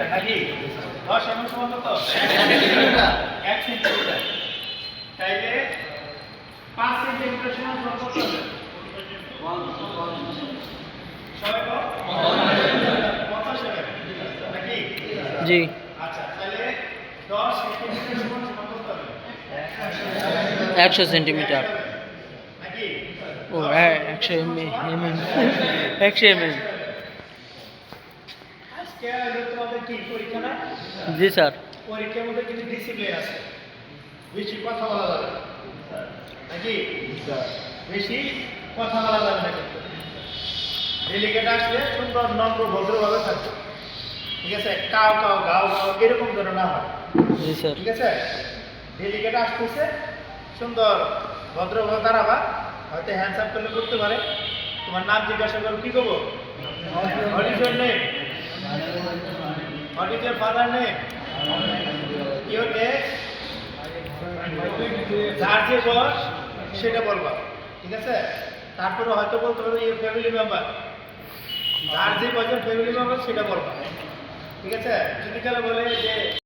Centimetre নাকি 10 mm সমান কত 1 সেন্টিমিটার 1 সেন্টিমিটার তাইলে 5 সেন্টিমিটার সমান কত হবে সবাই কত 50 হবে নাকি জি আচ্ছা তাহলে 10 সেন্টিমিটার সমান কত হবে 100 সেন্টিমিটার নাকি ও 100 100 mm আজকে হলো তোমাদের কি পরীক্ষা না জি স্যার পরীক্ষার মধ্যে কিন্তু ডিসিপ্লিন আছে বেশি কথা বলা যাবে না। নাকি বেশি কথা বলা যাবে না কিন্তু ডেলিগেট আসলে সুন্দর নম্র ভদ্রভাবে থাকবে ঠিক আছে কাও কাও গাও গাও এরকম যেন না হয় জি স্যার ঠিক আছে ডেলিগেট আসতেছে সুন্দর ভদ্রভাবে দাঁড়াবা হয়তো হ্যান্ডস আপ করলে করতে পারে তোমার নাম জিজ্ঞাসা করো কি করবো what is your name what is your father name your age যার যে বয়স সেটা বলবা ঠিক আছে তারপরে হয়তো বলতে পারো ইওর ফ্যামিলি মেম্বার যার যে কজন ফ্যামিলি মেম্বার সেটা বলবা ঠিক আছে যদি কারো বলে যে